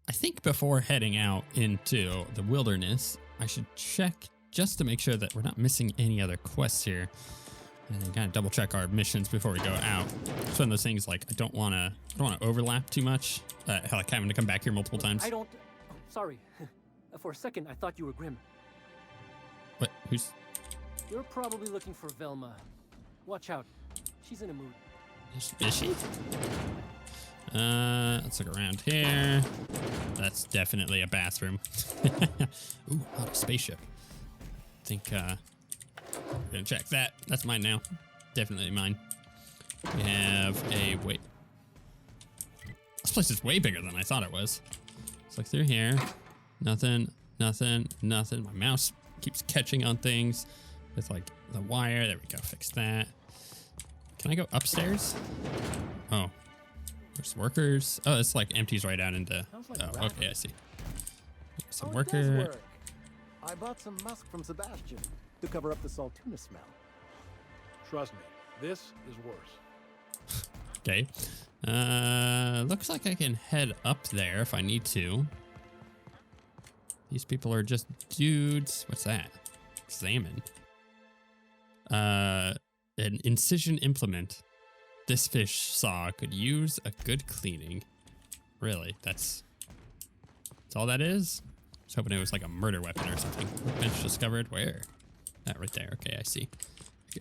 I think before heading out into the wilderness, I should check just to make sure that we're not missing any other quests here. And kind of double check our missions before we go out. It's one of those things like I don't want to overlap too much. Like having to come back here multiple times. Sorry. For a second, I thought you were Grim. What? Who's? You're probably looking for Velma. Watch out. She's in a mood. Is she? Let's look around here. That's definitely a bathroom. Ooh, oh, a spaceship. I think, we're gonna check that. That's mine now. Definitely mine. We have a, wait. This place is way bigger than I thought it was. Let's look through here. Nothing, nothing, nothing. My mouse keeps catching on things with like the wire. There we go, fix that. Can I go upstairs? Oh, there's workers. Oh, it's like empties right out into, oh, okay, I see. Some worker. I bought some musk from Sebastian to cover up the salt tuna smell. Trust me, this is worse. Okay. Looks like I can head up there if I need to. These people are just dudes. What's that? Examine. An incision implement. This fish saw could use a good cleaning. Really? That's all that is? I was hoping it was like a murder weapon or something. Workbench discovered. Where? That right there. Okay, I see.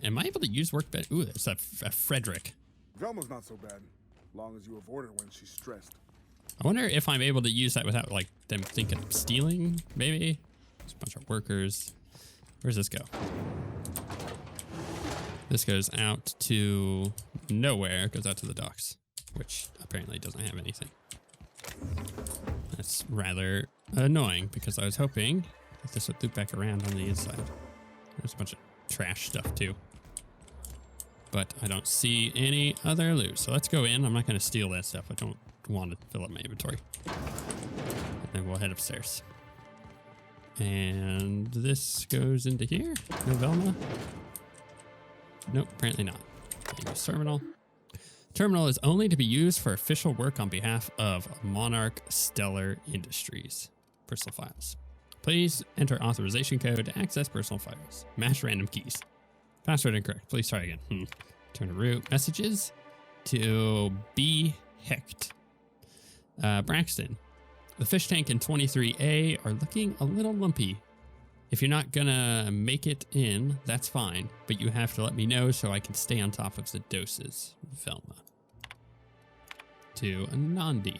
Am I able to use workbench? Ooh, it's a Frederick. Velma's not so bad, long as you avoid her when she's stressed. I wonder if I'm able to use that without like them thinking of stealing, maybe? There's a bunch of workers. Where's this go? This goes out to nowhere. It goes out to the docks, which apparently doesn't have anything. That's rather annoying because I was hoping that this would loop back around on the inside. There's a bunch of trash stuff too. But I don't see any other loot. So let's go in. I'm not going to steal that stuff. I don't want to fill up my inventory. And then we'll head upstairs. And this goes into here. No Velma. Nope, apparently not. Okay, use terminal. Terminal is only to be used for official work on behalf of Monarch Stellar Industries. Personal files. Please enter authorization code to access personal files. Mash random keys. Password incorrect. Please try again. Turn to root. Messages to B. Hecht. Braxton. The fish tank and 23A are looking a little lumpy. If you're not gonna make it in, that's fine, but you have to let me know so I can stay on top of the doses. Velma. To Anandi.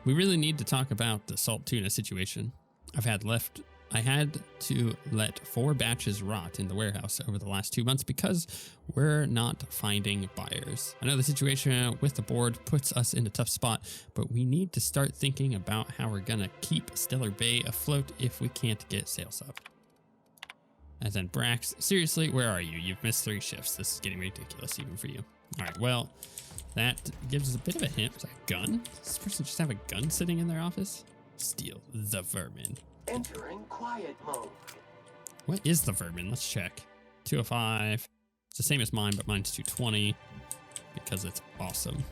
We really need to talk about the salt tuna situation. I had to let 4 batches rot in the warehouse over the last 2 months because we're not finding buyers. I know the situation with the board puts us in a tough spot, but we need to start thinking about how we're gonna keep Stellar Bay afloat if we can't get sales up. And then Brax, seriously, where are you? You've missed 3 shifts. This is getting ridiculous even for you. All right, well, that gives us a bit of a hint. Was that a gun? Does this person just have a gun sitting in their office? Steal the vermin. Entering quiet mode. What is the vermin? Let's check. 205. It's the same as mine, but mine's 220 because it's awesome.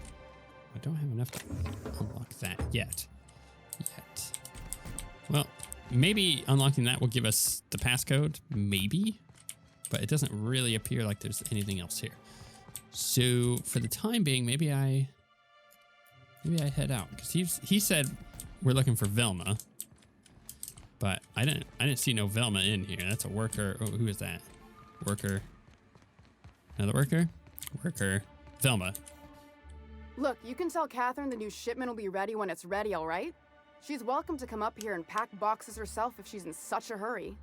I don't have enough to unlock that yet. Well, maybe unlocking that will give us the passcode. Maybe. But it doesn't really appear like there's anything else here. So for the time being, maybe I head out because he said we're looking for Velma. But I didn't see no Velma in here. That's a worker. Oh, who is that? Worker. Another worker? Worker. Velma. Look, you can tell Catherine the new shipment will be ready when it's ready, all right? She's welcome to come up here and pack boxes herself if she's in such a hurry.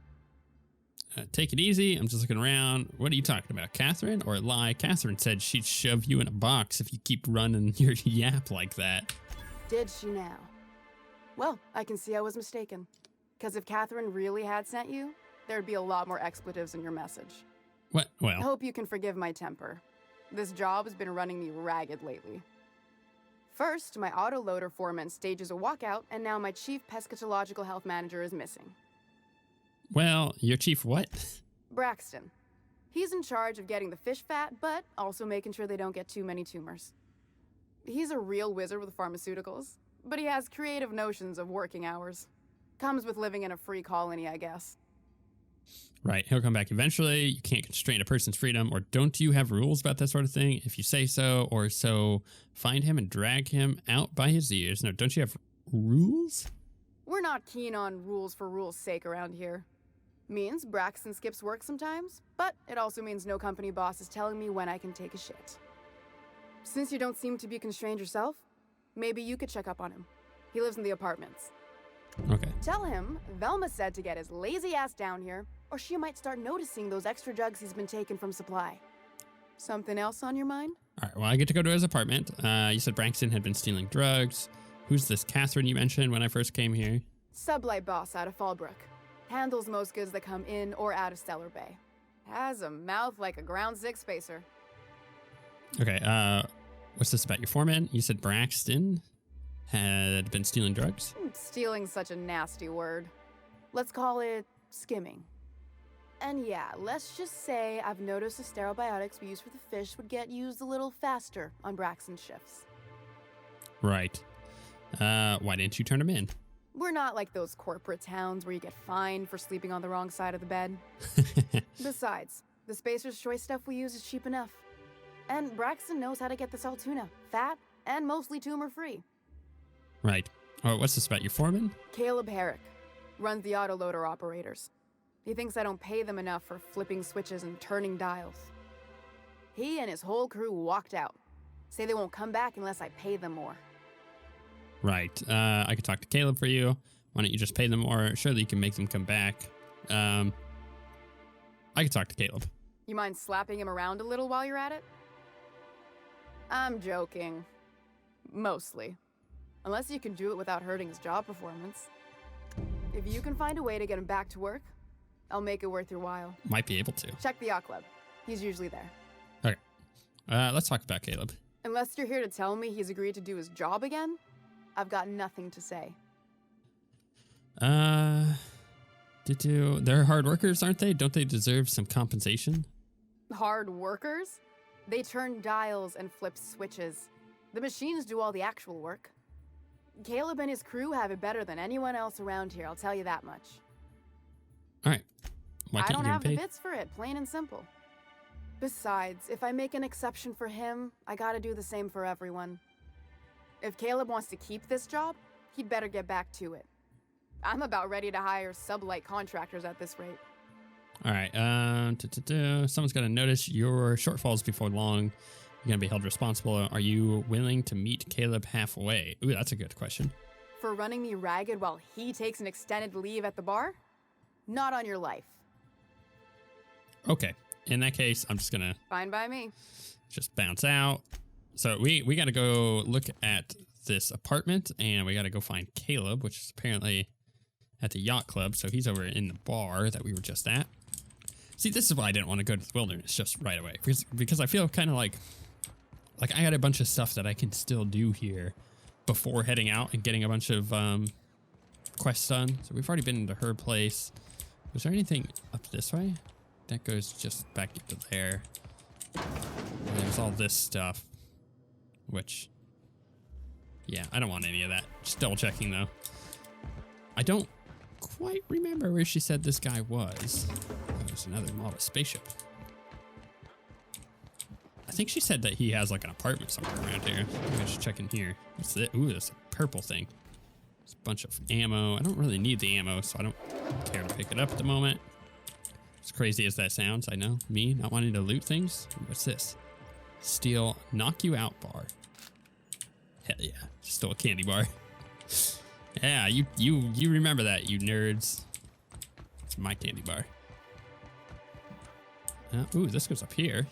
Take it easy. I'm just looking around. What are you talking about, Catherine? Or lie? Catherine said she'd shove you in a box if you keep running your yap like that. Did she now? Well, I can see I was mistaken. Because if Catherine really had sent you, there'd be a lot more expletives in your message. What? Well. I hope you can forgive my temper. This job has been running me ragged lately. First, my autoloader foreman stages a walkout, and now my chief pescatological health manager is missing. Well, your chief what? Braxton. He's in charge of getting the fish fat, but also making sure they don't get too many tumors. He's a real wizard with pharmaceuticals, but he has creative notions of working hours. Comes with living in a free colony, I guess. Right. He'll come back eventually. You can't constrain a person's freedom, or don't you have rules about that sort of thing? If you say so or so, find him and drag him out by his ears. No, don't you have rules? We're not keen on rules for rules' sake around here. Means Braxton skips work sometimes, but it also means no company boss is telling me when I can take a shit. Since you don't seem to be constrained yourself, maybe you could check up on him. He lives in the apartments. Okay. Tell him Velma said to get his lazy ass down here, or she might start noticing those extra drugs he's been taking from supply. Something else on your mind? All right. Well, I get to go to his apartment. You said Braxton had been stealing drugs. Who's this Catherine you mentioned when I first came here? Sublight boss out of Fallbrook. Handles most goods that come in or out of Stellar Bay. Has a mouth like a ground six spacer. Okay. What's this about your foreman? You said Braxton had been stealing drugs? Stealing's such a nasty word. Let's call it skimming. And yeah, let's just say I've noticed the sterile biotics we use for the fish would get used a little faster on Braxton's shifts. Right. Why didn't you turn him in? We're not like those corporate towns where you get fined for sleeping on the wrong side of the bed. Besides, the Spacer's Choice stuff we use is cheap enough. And Braxton knows how to get the salt tuna, fat and mostly tumor-free. Right. Oh, what's this about your foreman? Caleb Herrick runs the autoloader operators. He thinks I don't pay them enough for flipping switches and turning dials. He and his whole crew walked out. Say they won't come back unless I pay them more. Right. I could talk to Caleb for you. Why don't you just pay them more? Surely you can make them come back. I could talk to Caleb. You mind slapping him around a little while you're at it? I'm joking. Mostly. Unless you can do it without hurting his job performance. If you can find a way to get him back to work, I'll make it worth your while. Might be able to. Check the yacht club. He's usually there. Okay. Let's talk about Caleb. Unless you're here to tell me he's agreed to do his job again, I've got nothing to say. They're hard workers, aren't they? Don't they deserve some compensation? Hard workers? They turn dials and flip switches. The machines do all the actual work. Caleb and his crew have it better than anyone else around here, I'll tell you that much. All right. Why I can't don't you have get the paid? bits for it, plain and simple. Besides, if I make an exception for him, I gotta do the same for everyone. If Caleb wants to keep this job, he'd better get back to it. I'm about ready to hire sublight contractors at this rate. All right. Someone's got to notice your shortfalls before long. You're going to be held responsible. Are you willing to meet Caleb halfway? Ooh, that's a good question. For running me ragged while he takes an extended leave at the bar? Not on your life. Okay. In that case, I'm just going to Fine by me. just bounce out. So we got to go look at this apartment, and we got to go find Caleb, which is apparently at the yacht club. So he's over in the bar that we were just at. See, this is why I didn't want to go to the wilderness just right away, because I feel kind of like I got a bunch of stuff that I can still do here before heading out and getting a bunch of quests done. So we've already been into her place. Was there anything up this way? That goes just back into there. And there's all this stuff, which, yeah, I don't want any of that. Just double checking though. I don't quite remember where she said this guy was. There's another model spaceship. I think she said that he has like an apartment somewhere around here. I'm just checking here. What's this? Ooh, this purple thing. It's a bunch of ammo. I don't really need the ammo, so I don't care to pick it up at the moment. As crazy as that sounds, I know. Me not wanting to loot things. What's this? Steel knock you out bar. Hell yeah. Still a candy bar. Yeah, you remember that, you nerds. It's my candy bar. Ooh, this goes up here.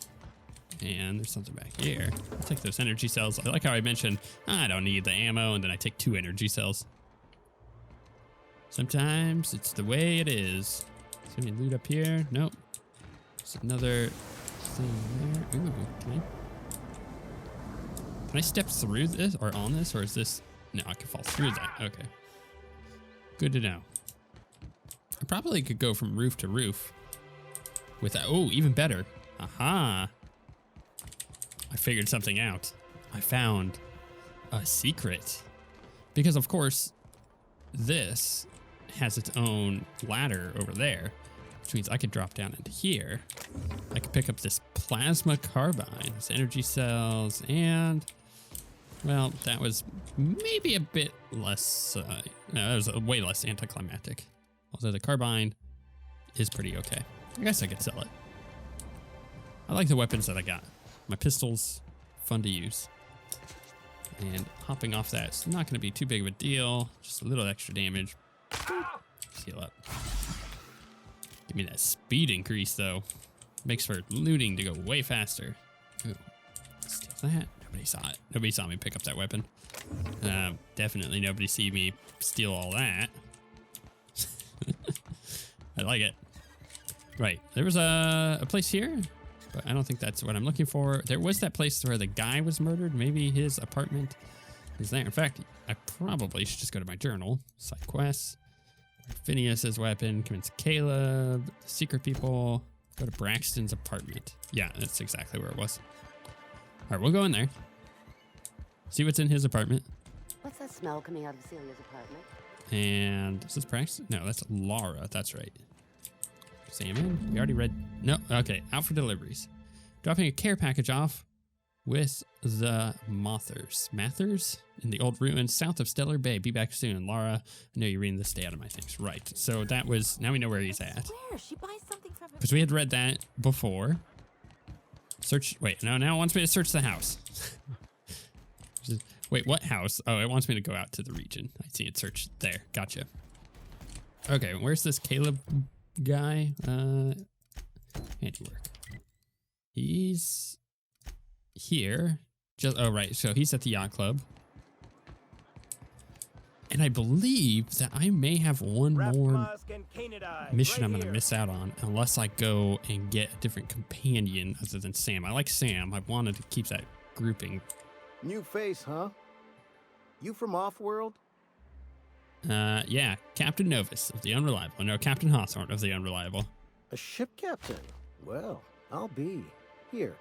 And there's something back here. I'll take those energy cells. I like how I mentioned I don't need the ammo, and then I take 2 energy cells. Sometimes it's the way it is. Is there any loot up here? Nope. There's another thing there. Ooh, can I step through this or on this, or is this? No, I can fall through that. Okay. Good to know. I probably could go from roof to roof with that. Oh, even better. Aha. I figured something out. I found a secret. Because, of course, this has its own ladder over there, which means I could drop down into here. I could pick up this plasma carbine, this energy cells, and, well, that was maybe a bit less, no, that was way less anticlimactic. Although the carbine is pretty okay. I guess I could sell it. I like the weapons that I got. My pistol's fun to use. And hopping off that's not going to be too big of a deal. Just a little extra damage. Heal up. Give me that speed increase, though. Makes for looting to go way faster. Ooh. Steal that. Nobody saw it. Nobody saw me pick up that weapon. Definitely nobody see me steal all that. I like it. Right. There was a place here, but I don't think that's what I'm looking for. There was that place where the guy was murdered. Maybe his apartment is there. In fact, I probably should just go to my journal. Side quests. Phineas's weapon. Convince Caleb. Secret people. Go to Braxton's apartment. Yeah, that's exactly where it was. All right, we'll go in there. See what's in his apartment. What's that smell coming out of Celia's apartment? And is this Braxton? No, that's Laura. That's right. Salmon. We already read. No. Okay. Out for deliveries. Dropping a care package off with the Mathers in the old ruins south of Stellar Bay. Be back soon. Laura, I know you're reading this. Stay out of my things. Right. So that was. Now we know where he's at. Where? She buys something from her. Because we had read that before. Search. Wait. No. Now it wants me to search the house. Wait. What house? Oh, it wants me to go out to the region. I see it. Search there. Gotcha. Okay. Where's this Caleb guy? Handiwork. He's here. Just oh right, so he's at the yacht club. And I believe that I may have one more mission I'm gonna miss out on unless I go and get a different companion other than Sam. I like Sam. I wanted to keep that grouping. New face, huh? You from Offworld? Yeah, Captain Novus of the Unreliable. No, Captain Hawthorne of the Unreliable. A ship captain? Well, I'll be. Here,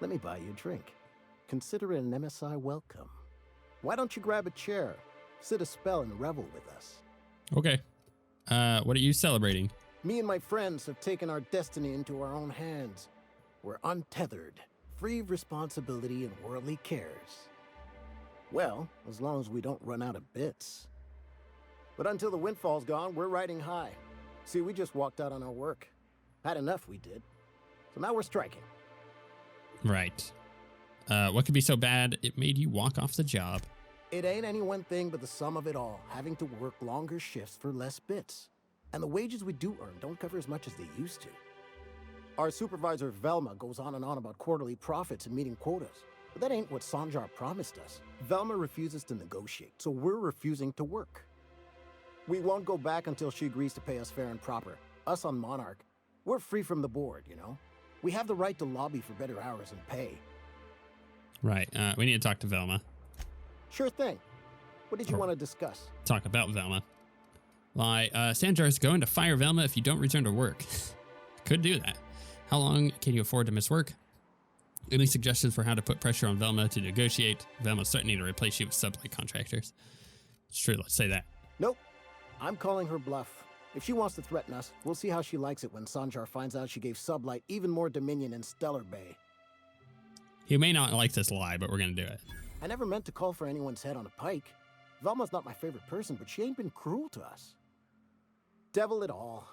let me buy you a drink. Consider it an MSI welcome. Why don't you grab a chair, sit a spell, and revel with us? Okay. What are you celebrating? Me and my friends have taken our destiny into our own hands. We're untethered, free of responsibility and worldly cares. Well, as long as we don't run out of bits. But until the windfall's gone, we're riding high. See, we just walked out on our work. Had enough, we did. So now we're striking. Right. What could be so bad it made you walk off the job? It ain't any one thing but the sum of it all, having to work longer shifts for less bits. And the wages we do earn don't cover as much as they used to. Our supervisor, Velma, goes on and on about quarterly profits and meeting quotas. But that ain't what Sanjar promised us. Velma refuses to negotiate, so we're refusing to work. We won't go back until she agrees to pay us fair and proper. Us on Monarch, we're free from the board, you know? We have the right to lobby for better hours and pay. Right. We need to talk to Velma. Sure thing. What did you want to discuss? Talk about Velma. Why, Sanjar is going to fire Velma if you don't return to work. Could do that. How long can you afford to miss work? Any suggestions for how to put pressure on Velma to negotiate? Velma's threatening to replace you with sublight contractors. It's true, let's say that. Nope. I'm calling her bluff. If she wants to threaten us, we'll see how she likes it when Sanjar finds out she gave Sublight even more dominion in Stellar Bay. He may not like this lie, but we're gonna do it. I never meant to call for anyone's head on a pike. Velma's not my favorite person, but she ain't been cruel to us. Devil it all.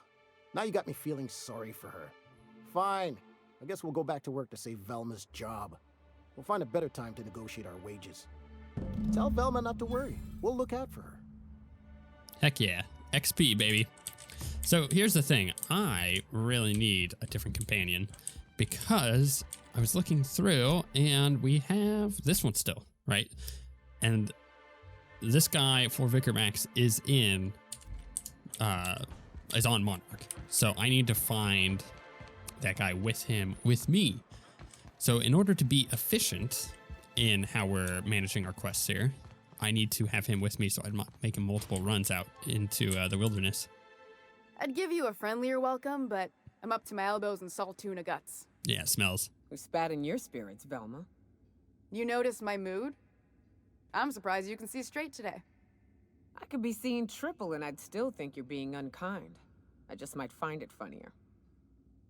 Now you got me feeling sorry for her. Fine. I guess we'll go back to work to save Velma's job. We'll find a better time to negotiate our wages. Tell Velma not to worry. We'll look out for her. Heck yeah. XP, baby. So here's the thing. I really need a different companion because I was looking through and we have this one still, right? And this guy for Vicar Max is on Monarch. So I need to find that guy with him, with me. So in order to be efficient in how we're managing our quests here, I need to have him with me so I'm not making multiple runs out into the wilderness. I'd give you a friendlier welcome, but I'm up to my elbows in salt tuna guts. Yeah, it smells. Who spat in your spirits, Velma? You notice my mood? I'm surprised you can see straight today. I could be seeing triple and I'd still think you're being unkind. I just might find it funnier.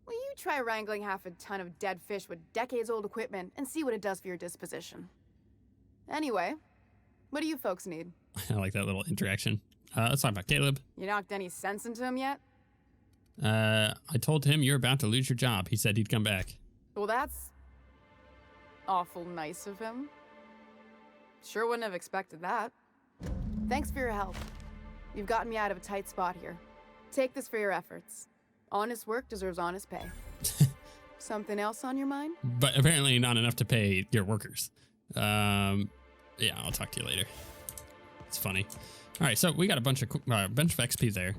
Well, you try wrangling half a ton of dead fish with decades-old equipment and see what it does for your disposition. Anyway, what do you folks need? I like that little interaction. Let's talk about Caleb. You knocked any sense into him yet? I told him you're about to lose your job. He said he'd come back. Well, that's awful nice of him. Sure wouldn't have expected that. Thanks for your help. You've gotten me out of a tight spot here. Take this for your efforts. Honest work deserves honest pay. Something else on your mind? But apparently not enough to pay your workers. Yeah, I'll talk to you later. It's funny. All right, so we got a bunch of XP there.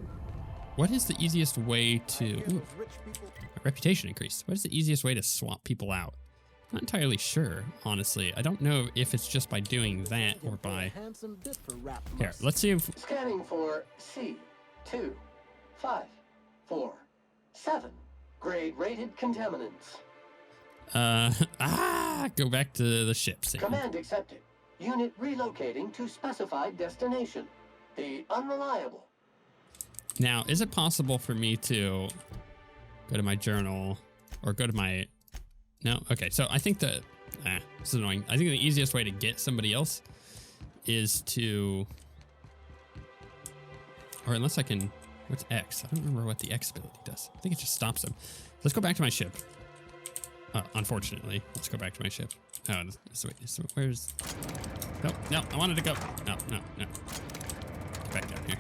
What is the easiest way to... Ooh, reputation increase. What is the easiest way to swap people out? Not entirely sure, honestly. I don't know if it's just by doing that or by... Here, let's see if... Scanning for C25447. Grade rated contaminants. Go back to the ship. Sam. Command accepted. Unit relocating to specified destination. The unreliable. Now, is it possible for me to go to my journal or go to my... No? Okay, so I think that... this is annoying. I think the easiest way to get somebody else is to... Or unless I can... What's X? I don't remember what the X ability does. I think it just stops them. Let's go back to my ship. Unfortunately, let's go back to my ship. Oh, so where's... No, I wanted to go. No. Get back down here.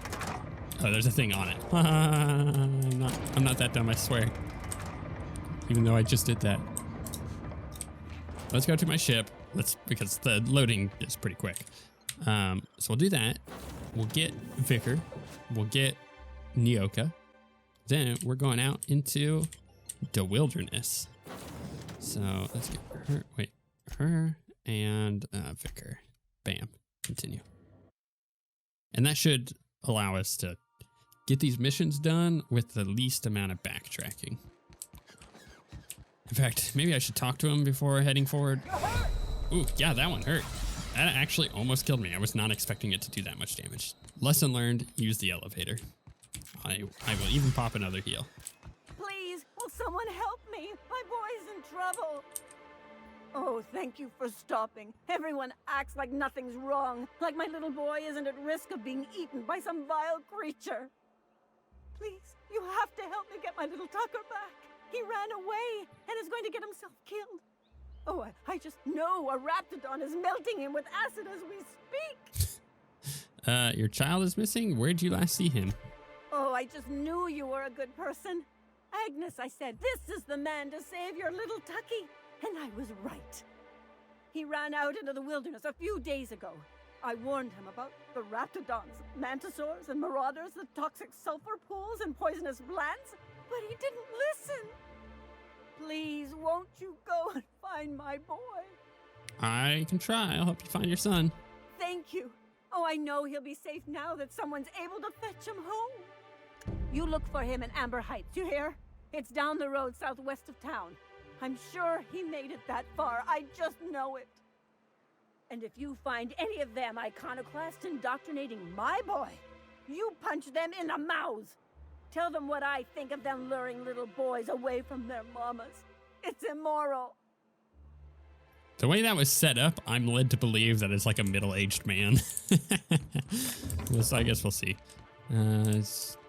Oh, there's a thing on it. I'm not that dumb, I swear. Even though I just did that. Let's go to my ship. Because the loading is pretty quick. So we'll do that. We'll get Vicar. We'll get Nyoka. Then we're going out into the wilderness. So let's get her. Wait, her and Vicar. Bam. Continue. And that should allow us to get these missions done with the least amount of backtracking. In fact, maybe I should talk to him before heading forward. Ooh, yeah, that one hurt. That actually almost killed me. I was not expecting it to do that much damage. Lesson learned, use the elevator. I will even pop another heal. Please, will someone help me? My boy's in trouble. Oh, thank you for stopping. Everyone acts like nothing's wrong, like my little boy isn't at risk of being eaten by some vile creature. Please, you have to help me get my little Tucker back. He ran away and is going to get himself killed. Oh, I just know a raptidon is melting him with acid as we speak. Your child is missing? Where'd you last see him? Oh, I just knew you were a good person. Agnes, I said, this is the man to save your little Tucky. And I was right. He ran out into the wilderness a few days ago. I warned him about the raptidons, mantisaurs, and marauders, the toxic sulfur pools, and poisonous glands, but he didn't listen. Please, won't you go and find my boy? I can try. I'll help you find your son. Thank you. Oh, I know he'll be safe now that someone's able to fetch him home. You look for him in Amber Heights, you hear? It's down the road southwest of town. I'm sure he made it that far. I just know it. And if you find any of them iconoclasts indoctrinating my boy, you punch them in the mouths. Tell them what I think of them luring little boys away from their mamas. It's immoral. The way that was set up, I'm led to believe that it's like a middle-aged man. So I guess we'll see.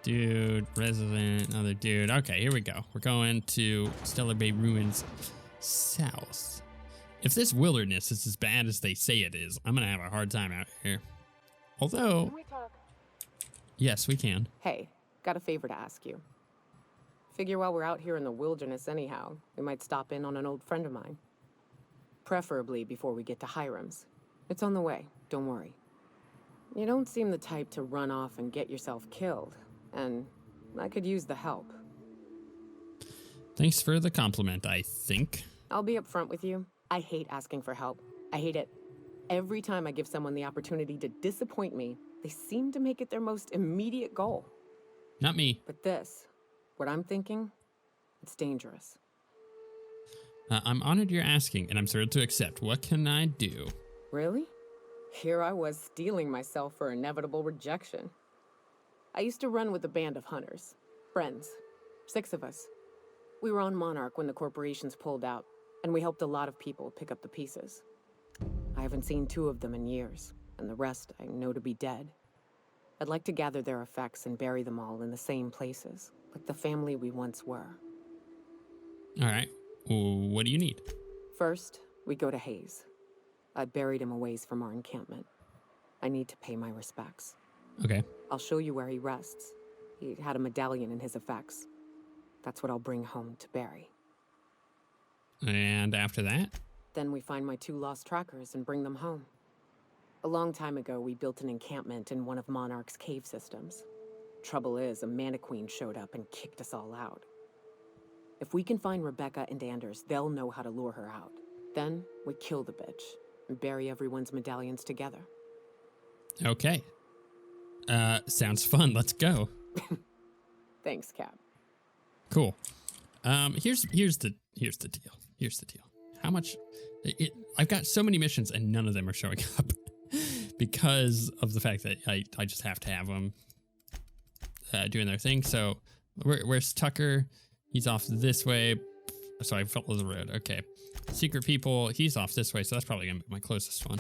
Dude, resident, other dude. Okay, here we go. We're going to Stellar Bay Ruins south. If this wilderness is as bad as they say it is, I'm going to have a hard time out here. Although... Can we talk? Yes, we can. Hey, got a favor to ask you. Figure while we're out here in the wilderness anyhow, we might stop in on an old friend of mine. Preferably before we get to Hiram's. It's on the way, don't worry. You don't seem the type to run off and get yourself killed, and I could use the help. Thanks for the compliment, I think. I'll be upfront with you. I hate asking for help. I hate it. Every time I give someone the opportunity to disappoint me, they seem to make it their most immediate goal. Not me. But this, what I'm thinking, it's dangerous. I'm honored you're asking, and I'm thrilled to accept. What can I do? Really? Here I was steeling myself for inevitable rejection. I used to run with a band of hunters. Friends. 6 of us. We were on Monarch when the corporations pulled out, and we helped a lot of people pick up the pieces. I haven't seen 2 of them in years, and the rest I know to be dead. I'd like to gather their effects and bury them all in the same places, like the family we once were. All right. What do you need? First, we go to Hayes. I buried him a ways from our encampment. I need to pay my respects. Okay. I'll show you where he rests. He had a medallion in his effects. That's what I'll bring home to bury. And after that? Then we find my 2 lost trackers and bring them home. A long time ago, we built an encampment in one of Monarch's cave systems. Trouble is, a Mantiqueen showed up and kicked us all out. If we can find Rebecca and Anders, they'll know how to lure her out. Then we kill the bitch and bury everyone's medallions together. Okay. Sounds fun. Let's go. Thanks, Cap. Cool. Here's the deal. Here's the deal. How much? I've got so many missions and none of them are showing up because of the fact that I just have to have them doing their thing. So where's Tucker? He's off this way. So I follow the road. Okay. Secret people. He's off this way. So that's probably gonna be my closest one.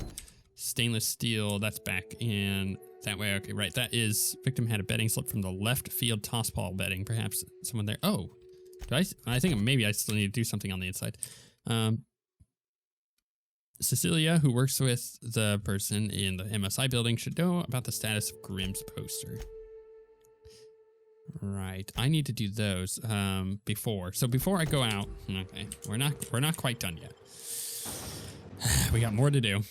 Stainless steel. That's back in that way. Okay, right. That is victim had a betting slip from the left field toss ball betting. Perhaps someone there. Oh, I think maybe I still need to do something on the inside. Cecilia, who works with the person in the MSI building, should know about the status of Grimm's poster. Right. I need to do those before. So before I go out, okay, we're not quite done yet. We got more to do.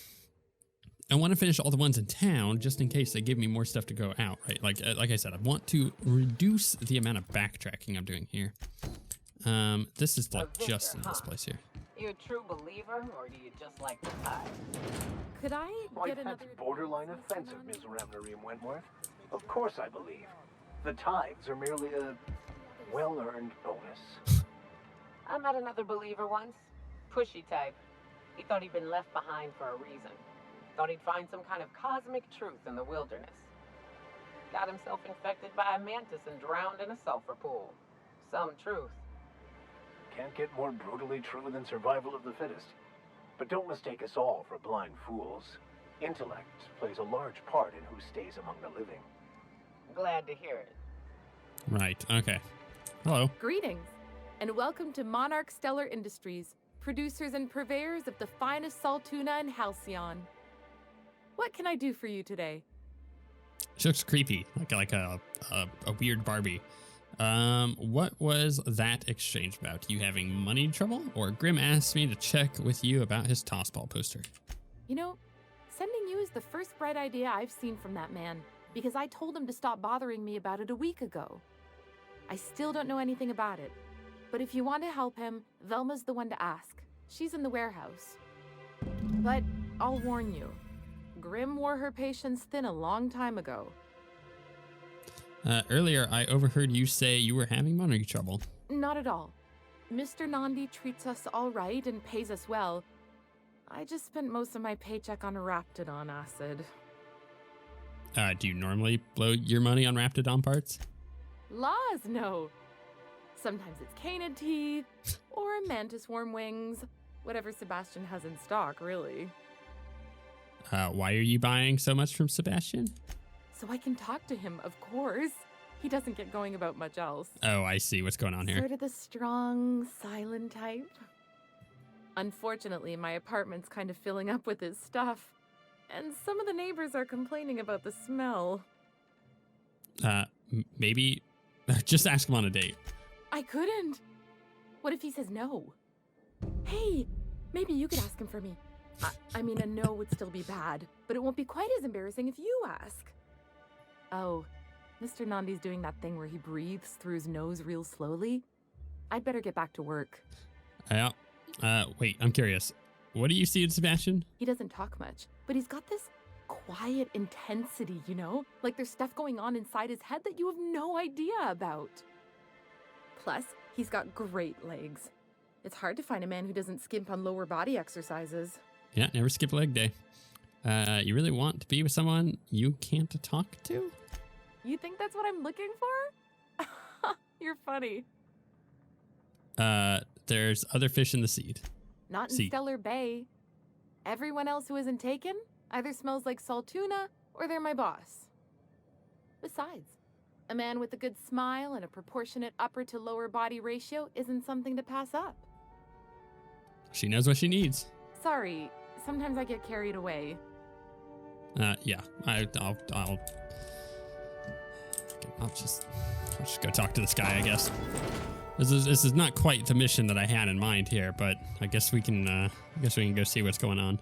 I want to finish all the ones in town just in case they give me more stuff to go out, right? Like I said, I want to reduce the amount of backtracking I'm doing here. This is like just in this place here. You a true believer, or do you just like the tide? Could I Why, that's borderline offensive, Ms. Ramnareem Wentworth. Of course I believe. The tithes are merely a well-earned bonus. I met another believer once. Pushy type. He thought he'd been left behind for a reason. Thought he'd find some kind of cosmic truth in the wilderness. Got himself infected by a mantis and drowned in a sulfur pool. Some truth. Can't get more brutally true than survival of the fittest. But don't mistake us all for blind fools. Intellect plays a large part in who stays among the living. Glad to hear it. Right, okay. Hello. Greetings, and welcome to Monarch Stellar Industries, producers and purveyors of the finest salt tuna in Halcyon. What can I do for you today? She looks creepy, like a weird Barbie. What was that exchange about? You having money trouble? Or Grimm asked me to check with you about his tossball poster. You know, sending you is the first bright idea I've seen from that man, because I told him to stop bothering me about it a week ago. I still don't know anything about it, but if you want to help him, Velma's the one to ask. She's in the warehouse. But I'll warn you, Grimm wore her patience thin a long time ago. Earlier, I overheard you say you were having money trouble. Not at all. Mr. Nandi treats us all right and pays us well. I just spent most of my paycheck on Raptidon acid. Do you normally blow your money on Raptidon parts? Laws, no. Sometimes it's canid teeth, or mantis worm wings. Whatever Sebastian has in stock, really. Why are you buying so much from Sebastian? So I can talk to him, of course. He doesn't get going about much else. Oh, I see what's going on here. Sort of the strong, silent type. Unfortunately, my apartment's kind of filling up with his stuff. And some of the neighbors are complaining about the smell. Maybe just ask him on a date. I couldn't. What if he says no? Hey, maybe you could ask him for me. I mean, a no would still be bad, but it won't be quite as embarrassing if you ask. Oh, Mr. Nandi's doing that thing where he breathes through his nose real slowly. I'd better get back to work. Yeah. Wait, I'm curious. What do you see in Sebastian? He doesn't talk much, but he's got this quiet intensity, you know? Like there's stuff going on inside his head that you have no idea about. Plus, he's got great legs. It's hard to find a man who doesn't skimp on lower body exercises. Yeah, never skip leg day. You really want to be with someone you can't talk to? You think that's what I'm looking for? You're funny. There's other fish in the seed. Not in Stellar Bay. Everyone else who isn't taken either smells like salt tuna or they're my boss. Besides, a man with a good smile and a proportionate upper to lower body ratio isn't something to pass up. She knows what she needs. Sorry, sometimes I get carried away. Yeah, I'll just go talk to this guy, I guess. This is not quite the mission that I had in mind here, but I guess we can go see what's going on.